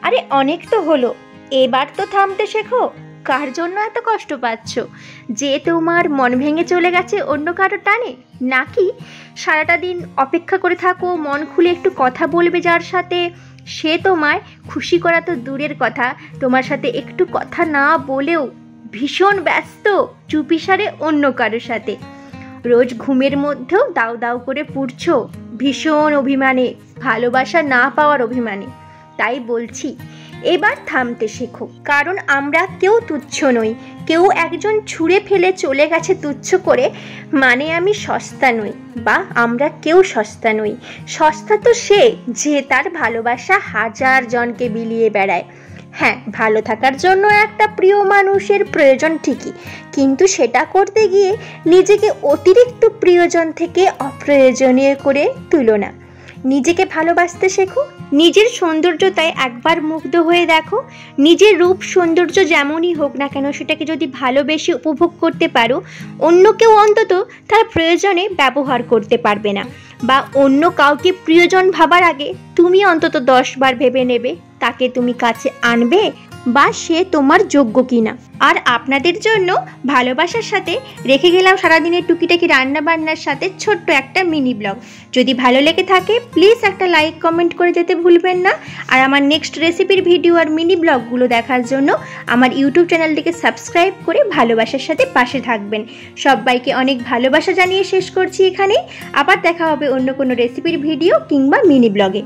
আরে অনেক তো হলো, এবার তো থামতে শেখো। কার জন্য এত কষ্ট পাচ্ছ? যে তোমার মন ভেঙে চলে গেছে অন্য কারো টানে, নাকি সারাটা দিন অপেক্ষা করে থাকো মন খুলে একটু কথা বলবে যার সাথে, সে তোমায় খুশি করা তো দূরের কথা, তোমার সাথে একটু কথা না বলেও ভীষণ ব্যস্ত চুপিসারে অন্য কারোর সাথে। রোজ ঘুমের মধ্যেও দাউ দাউ করে পুড়ছ ভীষণ অভিমানে, ভালোবাসা না পাওয়ার অভিমানে। তাই বলছি এবার থামতে শেখো, কারণ আমরা কেউ তুচ্ছ নই। কেউ একজন ছুঁড়ে ফেলে চলে গেছে তুচ্ছ করে মানে আমি সস্তা নই, বা আমরা কেউ সস্তা নই। সস্তা তো সে যে তার ভালোবাসা হাজার জনকে বিলিয়ে বেড়ায়। হ্যাঁ, ভালো থাকার জন্য একটা প্রিয় মানুষের প্রয়োজন ঠিকই, কিন্তু সেটা করতে গিয়ে নিজেকে অতিরিক্ত প্রিয়জন থেকে অপ্রয়োজনীয় করে তুলো না। নিজেকে ভালোবাসতে শেখো, নিজের সৌন্দর্যতায় একবার মুগ্ধ হয়ে দেখো। নিজের রূপ সৌন্দর্য যেমনই হোক না কেন, সেটাকে যদি ভালোবেসে উপভোগ করতে পারো, অন্য কেউ অন্তত তার প্রয়োজনে ব্যবহার করতে পারবে না। বা অন্য কাউকে প্রিয়জন ভাবার আগে তুমি অন্তত 10 বার ভেবে নেবে তাকে তুমি কাছে আনবে বা সে তোমার যোগ্য কিনা। আর আপনাদের জন্য ভালোবাসার সাথে রেখে গেলাম সারাদিনের টুকিটাকি রান্না বান্নার সাথে ছোট্ট একটা মিনি ব্লগ। যদি ভালো লেগে থাকে প্লিজ একটা লাইক কমেন্ট করে যেতে ভুলবেন না। আর আমার নেক্সট রেসিপির ভিডিও আর মিনি ব্লগগুলো দেখার জন্য আমার ইউটিউব চ্যানেলটিকে সাবস্ক্রাইব করে ভালোবাসার সাথে পাশে থাকবেন। সবাইকে অনেক ভালোবাসা জানিয়ে শেষ করছি এখানেই। আবার দেখা হবে অন্য কোনো রেসিপির ভিডিও কিংবা মিনি ব্লগে।